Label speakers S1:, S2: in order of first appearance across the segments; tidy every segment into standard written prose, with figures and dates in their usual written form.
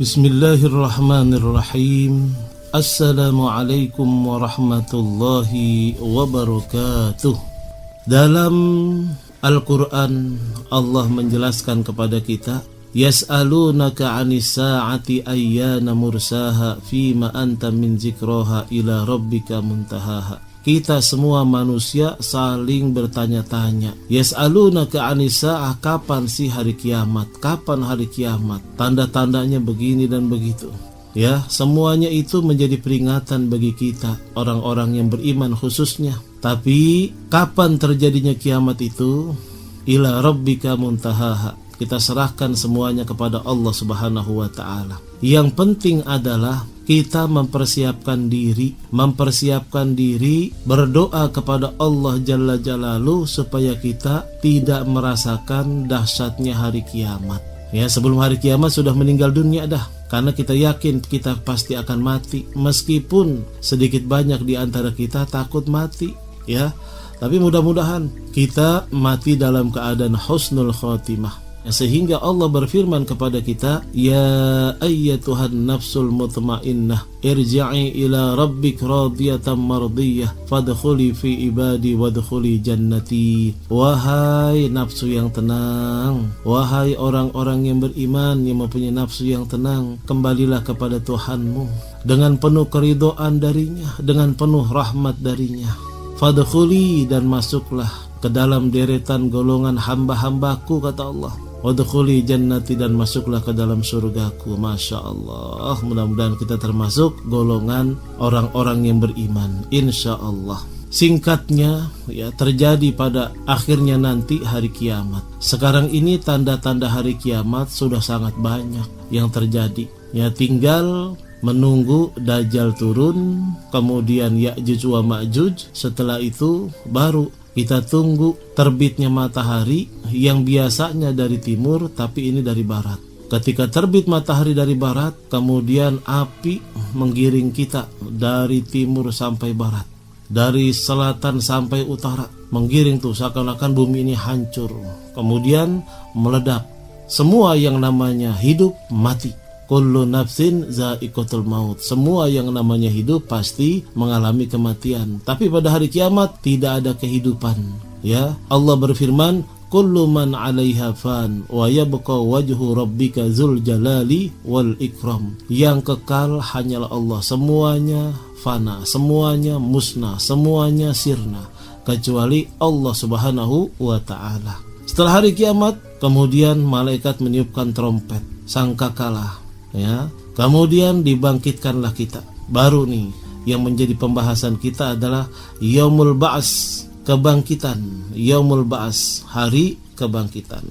S1: Bismillahirrahmanirrahim. Assalamualaikum warahmatullahi wabarakatuh. Dalam Al-Quran Allah menjelaskan kepada kita, Yas'alunaka 'anis sa'ati ayyana mursaha fima anta min zikraha ila rabbika muntahaha. Kita semua manusia saling bertanya-tanya. Yas'alunaka 'anis sa'ah, kapan sih hari kiamat? Kapan hari kiamat? Tanda-tandanya begini dan begitu. Ya, semuanya itu menjadi peringatan bagi kita, orang-orang yang beriman khususnya. Tapi kapan terjadinya kiamat itu? Ila rabbika muntahaha. Kita serahkan semuanya kepada Allah Subhanahu wa ta'ala. Yang penting adalah kita mempersiapkan diri, berdoa kepada Allah Jalla Jalaluhu supaya kita tidak merasakan dahsyatnya hari kiamat. Ya, sebelum hari kiamat sudah meninggal dunia dah. Karena kita yakin kita pasti akan mati. Meskipun sedikit banyak di antara kita takut mati, ya. Tapi mudah-mudahan kita mati dalam keadaan husnul khotimah. Sehingga Allah berfirman kepada kita, Ya ayyatuhan nafsul mutmainnah, irji'i ila rabbik radiyatan mardiyah, fadkhuli fi ibadi wadkhuli jannati. Wahai nafsu yang tenang, wahai orang-orang yang beriman yang mempunyai nafsu yang tenang, kembalilah kepada Tuhanmu dengan penuh keridhaan darinya, dengan penuh rahmat darinya. Fadkhuli, dan masuklah ke dalam deretan golongan hamba-hambaku, kata Allah. Wadkhuli jannati, dan masuklah ke dalam surgaku. Masya Allah, mudah-mudahan kita termasuk golongan orang-orang yang beriman, insya Allah. Singkatnya, ya, terjadi pada akhirnya nanti hari kiamat. Sekarang ini tanda-tanda hari kiamat sudah sangat banyak yang terjadi. Ya, tinggal menunggu Dajjal turun, kemudian Ya'juj wa Ma'juj. Setelah itu baru kita tunggu terbitnya matahari yang biasanya dari timur, tapi ini dari barat. Ketika terbit matahari dari barat, kemudian api menggiring kita dari timur sampai barat, dari selatan sampai utara, menggiring tuh seakan-akan bumi ini hancur. Kemudian meledak. Semua yang namanya hidup mati. Kullu nafsin za'iqatul maut. Semua yang namanya hidup pasti mengalami kematian. Tapi pada hari kiamat tidak ada kehidupan. Ya, Allah berfirman, Kullu man 'alaiha fan wa yabqa wajhu rabbika dzul jalali wal ikram. Yang kekal hanyalah Allah. Semuanya fana, semuanya musnah, semuanya sirna, kecuali Allah Subhanahu wa ta'ala. Setelah hari kiamat, kemudian malaikat meniupkan trompet sangkakala. Ya, kemudian dibangkitkanlah kita. Baru nih yang menjadi pembahasan kita adalah Yaumul Ba'as, kebangkitan. Yaumul Ba'as, hari kebangkitan.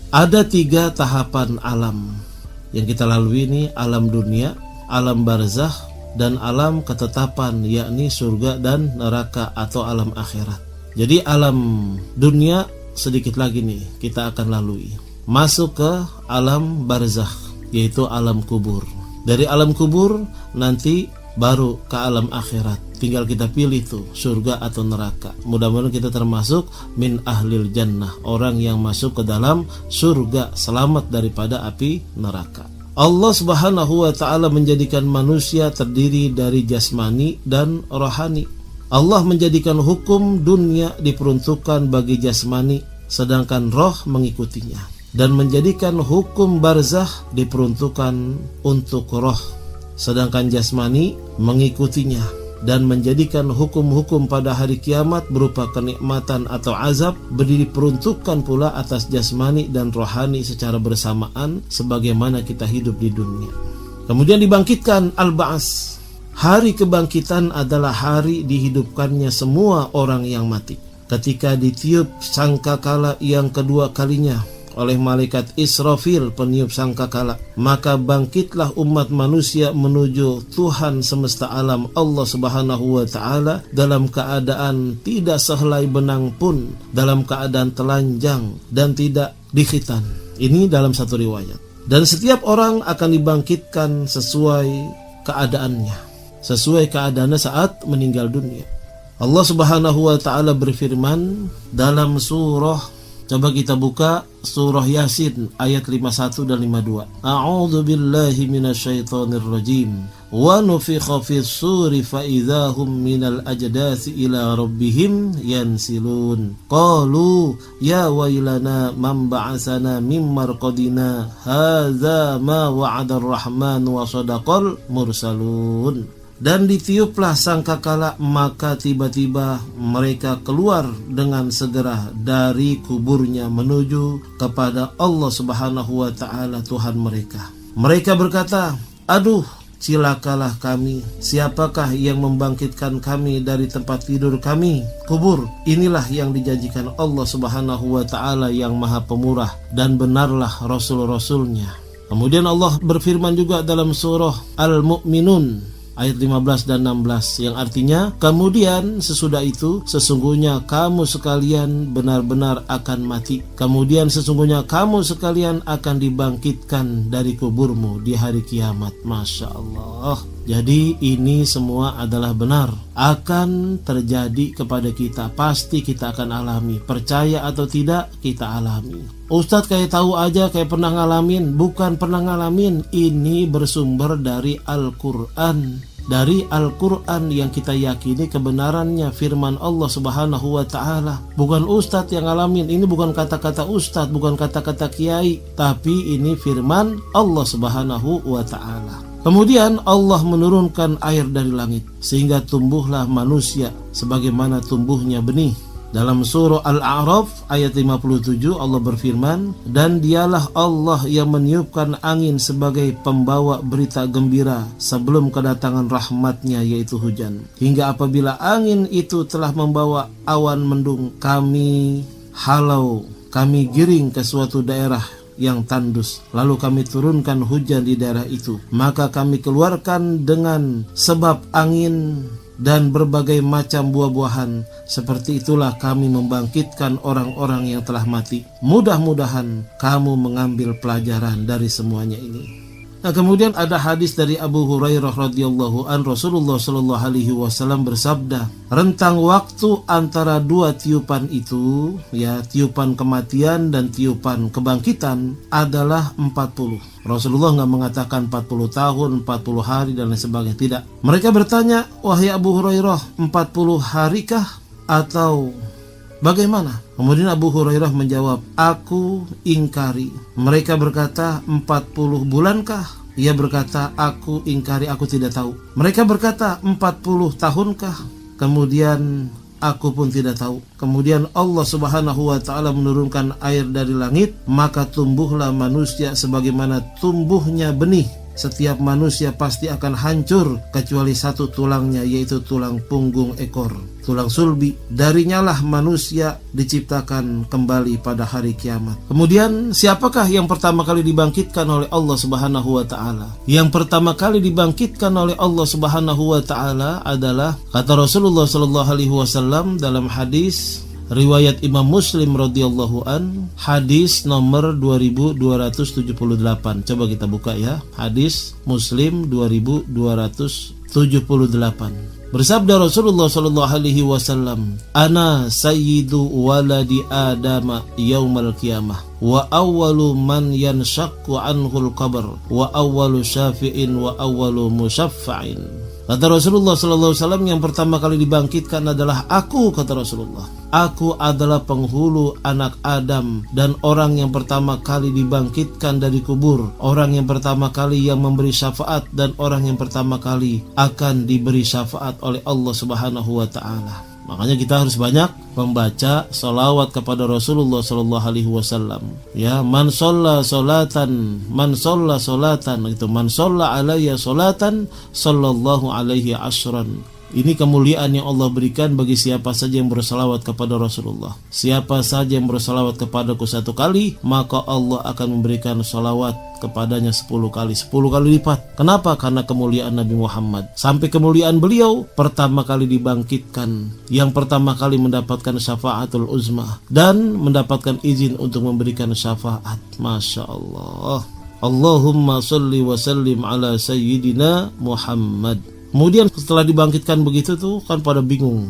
S1: Ada 3 tahapan alam yang kita lalui ini: alam dunia, alam barzakh, dan alam ketetapan, yakni surga dan neraka atau alam akhirat. Jadi alam dunia sedikit lagi nih kita akan lalui. Masuk ke alam barzakh, yaitu alam kubur. Dari alam kubur nanti baru ke alam akhirat. Tinggal kita pilih tuh surga atau neraka. Mudah-mudahan kita termasuk min ahlil jannah, orang yang masuk ke dalam surga, selamat daripada api neraka. Allah Subhanahu wa ta'ala menjadikan manusia terdiri dari jasmani dan rohani. Allah menjadikan hukum dunia diperuntukkan bagi jasmani, sedangkan roh mengikutinya. Dan menjadikan hukum barzakh diperuntukkan untuk roh, sedangkan jasmani mengikutinya. Dan menjadikan hukum-hukum pada hari kiamat berupa kenikmatan atau azab diperuntukkan pula atas jasmani dan rohani secara bersamaan, sebagaimana kita hidup di dunia. Kemudian dibangkitkan al-ba'as. Hari kebangkitan adalah hari dihidupkannya semua orang yang mati. Ketika ditiup sangkakala yang kedua kalinya oleh malaikat Israfil, peniup sangkakala, maka bangkitlah umat manusia menuju Tuhan semesta alam, Allah Subhanahu wa ta'ala, dalam keadaan tidak sehelai benang pun, dalam keadaan telanjang dan tidak dikhitan. Ini dalam satu riwayat. Dan setiap orang akan dibangkitkan sesuai keadaannya, sesuai keadaannya saat meninggal dunia. Allah Subhanahu wa ta'ala berfirman dalam surah Coba kita buka surah Yasin ayat 51 dan 52. A'udzu billahi minasyaitonir rajim. Wa nufikha fis suri fa idzahum minal ajdathi ila rabbihim yansilun. Qalu ya wailana man ba'atsana min marqadina hadza ma wa'adar rahman wa sadaqal mursalun. Dan ditiuplah sangkakala, maka tiba-tiba mereka keluar dengan segera dari kuburnya menuju kepada Allah Subhanahu wa Ta'ala Tuhan mereka. Mereka berkata, aduh, cilakalah kami, siapakah yang membangkitkan kami dari tempat tidur kami, kubur. Inilah yang dijanjikan Allah Subhanahu wa Ta'ala yang Maha Pemurah, dan benarlah Rasul-Rasulnya. Kemudian Allah berfirman juga dalam surah Al-Mu'minun ayat 15 dan 16, yang artinya, kemudian sesudah itu sesungguhnya kamu sekalian benar-benar akan mati. Kemudian sesungguhnya kamu sekalian akan dibangkitkan dari kuburmu di hari kiamat. Masya Allah. Jadi ini semua adalah benar, akan terjadi kepada kita, pasti kita akan alami. Percaya atau tidak, kita alami. Ustadz kayak tahu aja, kayak pernah ngalamin. Bukan pernah ngalamin, ini bersumber dari Al-Quran. Dari Al-Quran yang kita yakini kebenarannya, firman Allah Subhanahu wa Ta'ala. Bukan ustadz yang ngalamin, ini bukan kata-kata ustadz, bukan kata-kata kiai, tapi ini firman Allah Subhanahu wa Ta'ala. Kemudian Allah menurunkan air dari langit sehingga tumbuhlah manusia sebagaimana tumbuhnya benih. Dalam surah Al-A'raf ayat 57 Allah berfirman, dan dialah Allah yang meniupkan angin sebagai pembawa berita gembira sebelum kedatangan rahmatnya, yaitu hujan. Hingga apabila angin itu telah membawa awan mendung, kami halau, kami giring ke suatu daerah yang tandus, lalu kami turunkan hujan di daerah itu. Maka kami keluarkan dengan sebab angin dan berbagai macam buah-buahan. Seperti itulah kami membangkitkan orang-orang yang telah mati. Mudah-mudahan kamu mengambil pelajaran dari semuanya ini. Nah, kemudian ada hadis dari Abu Hurairah radhiyallahu an, Rasulullah sallallahu alaihi wasallam bersabda, rentang waktu antara dua tiupan itu, ya, tiupan kematian dan tiupan kebangkitan adalah 40. Rasulullah nggak mengatakan 40 tahun, 40 hari dan lain sebagainya, tidak. Mereka bertanya, wahai Abu Hurairah, 40 harikah atau bagaimana? Kemudian Abu Hurairah menjawab, aku ingkari. Mereka berkata, 40 bulankah? Ia berkata, aku ingkari, aku tidak tahu. Mereka berkata, 40 tahunkah? Kemudian aku pun tidak tahu. Kemudian Allah Subhanahu wa Ta'ala menurunkan air dari langit, maka tumbuhlah manusia sebagaimana tumbuhnya benih. Setiap manusia pasti akan hancur kecuali satu tulangnya, yaitu tulang punggung ekor, tulang sulbi. Darinya lah manusia diciptakan kembali pada hari kiamat. Kemudian siapakah yang pertama kali dibangkitkan oleh Allah Subhanahu wa Ta'ala? Yang pertama kali dibangkitkan oleh Allah Subhanahu wa Ta'ala adalah, kata Rasulullah sallallahu alaihi wasallam dalam hadis riwayat Imam Muslim radhiyallahu an, hadis nomor 2278. Coba kita buka ya, hadis Muslim 2278. Bersabda Rasulullah sallallahu alaihi wasallam, ana sayyidu waladi adama yaumal qiyamah wa awwalu man yanshaqqu anhul qabr wa awwalu syafi'in wa awwalu musyaffa'in. Kata Rasulullah sallallahu alaihi wasallam, yang pertama kali dibangkitkan adalah aku, kata Rasulullah. Aku adalah penghulu anak Adam dan orang yang pertama kali dibangkitkan dari kubur, orang yang pertama kali yang memberi syafaat dan orang yang pertama kali akan diberi syafaat oleh Allah Subhanahu wa Ta'ala. Makanya kita harus banyak membaca salawat kepada Rasulullah sallallahu alaihi wasallam. Ya, man shalla salatan, man shalla salatan, itu man shalla alayya salatan sallallahu alaihi asyran. Ini kemuliaan yang Allah berikan bagi siapa saja yang bersalawat kepada Rasulullah. Siapa saja yang bersalawat kepadaku 1 kali, maka Allah akan memberikan salawat kepadanya 10 kali, 10 kali lipat. Kenapa? Karena kemuliaan Nabi Muhammad. Sampai kemuliaan beliau pertama kali dibangkitkan, yang pertama kali mendapatkan syafaatul uzma dan mendapatkan izin untuk memberikan syafaat. Masya Allah. Allahumma salli wa sallim ala sayyidina Muhammad. Kemudian setelah dibangkitkan begitu tuh kan pada bingung.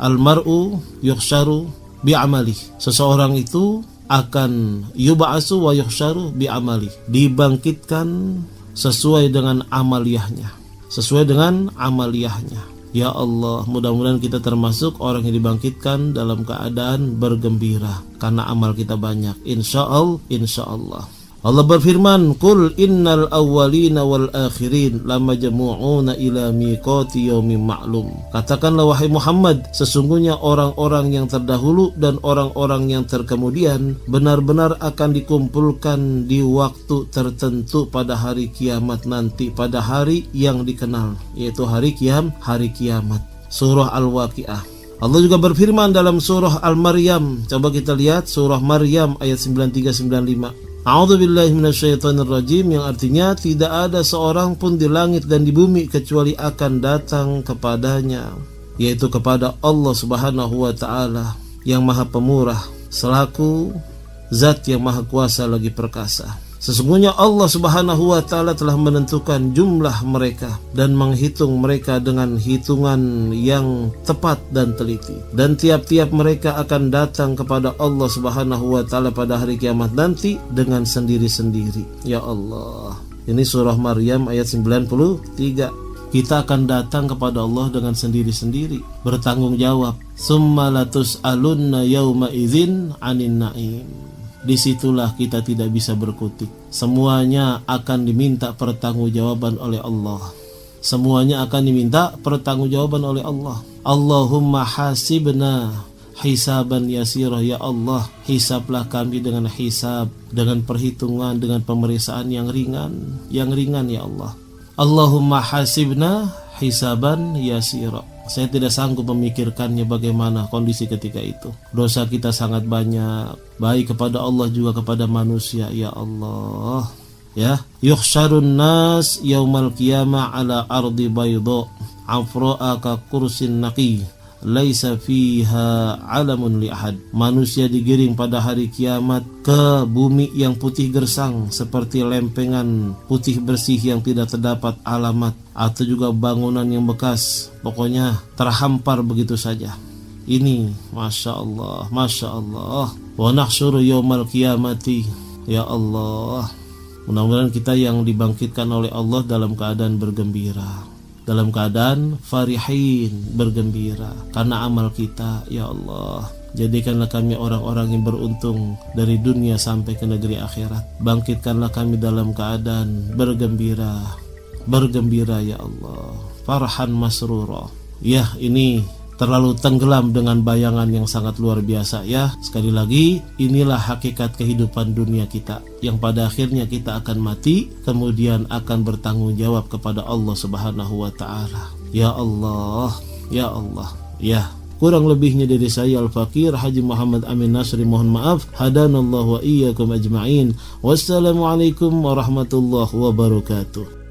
S1: Almar'u yuhsyaru bi'amali. Seseorang itu akan yub'atsu wa yuhsyaru bi'amali, dibangkitkan sesuai dengan amaliyahnya, sesuai dengan amaliyahnya. Ya Allah, mudah-mudahan kita termasuk orang yang dibangkitkan dalam keadaan bergembira karena amal kita banyak. Insya Allah. Allah berfirman, "Qul innal awwalina wal akhirin lamajmu'una ila miqati yaumin ma'lum." Katakanlah wahai Muhammad, sesungguhnya orang-orang yang terdahulu dan orang-orang yang terkemudian benar-benar akan dikumpulkan di waktu tertentu pada hari kiamat nanti, pada hari yang dikenal, yaitu hari kiamat. Surah Al-Waqiah. Allah juga berfirman dalam surah Al-Maryam. Coba kita lihat surah Maryam ayat 93-95. A'udzubillahi minasyaitonirrajim, yang artinya tidak ada seorang pun di langit dan di bumi kecuali akan datang kepadanya, yaitu kepada Allah Subhanahu wa ta'ala yang maha pemurah selaku zat yang maha kuasa lagi perkasa. Sesungguhnya Allah Subhanahu wa ta'ala telah menentukan jumlah mereka dan menghitung mereka dengan hitungan yang tepat dan teliti. Dan tiap-tiap mereka akan datang kepada Allah Subhanahu wa ta'ala pada hari kiamat nanti dengan sendiri-sendiri. Ya Allah. Ini surah Maryam ayat 93. Kita akan datang kepada Allah dengan sendiri-sendiri, bertanggung jawab. Summa latus'alunna yawma idzin 'anin na'im. Disitulah kita tidak bisa berkutik. Semuanya akan diminta pertanggungjawaban oleh Allah. Semuanya akan diminta pertanggungjawaban oleh Allah. Allahumma hasibna hisaban yasirah. Ya Allah, hisablah kami dengan hisab, dengan perhitungan, dengan pemeriksaan yang ringan ya Allah. Allahumma hasibna hisaban yasirah. Saya tidak sanggup memikirkannya bagaimana kondisi ketika itu. Dosa kita sangat banyak, baik kepada Allah juga kepada manusia. Ya Allah. Ya, yuhsyarun nas yaumal qiyamah ala ardi bayda afra'a ka kursin naqi laisa fiha alamun li ahad. Manusia digiring pada hari kiamat ke bumi yang putih gersang seperti lempengan putih bersih yang tidak terdapat alamat, atau juga bangunan yang bekas, pokoknya terhampar begitu saja. Ini Masya Allah. Wa nahsyuru yaumal qiyamati. Ya Allah, mudah-mudahan kita yang dibangkitkan oleh Allah dalam keadaan bergembira, dalam keadaan farihin, bergembira karena amal kita. Ya Allah, jadikanlah kami orang-orang yang beruntung dari dunia sampai ke negeri akhirat. Bangkitkanlah kami dalam keadaan bergembira ya Allah, farhan masrura. Ya, ini terlalu tenggelam dengan bayangan yang sangat luar biasa ya. Sekali lagi, inilah hakikat kehidupan dunia kita, yang pada akhirnya kita akan mati, kemudian akan bertanggung jawab kepada Allah Subhanahu wa ta'ala. Ya Allah. Ya, kurang lebihnya dari saya Al-Fakir Haji Muhammad Amin Nasri, mohon maaf. Hadanallahu wa iyyakum ajma'in. Wassalamualaikum warahmatullahi wabarakatuh.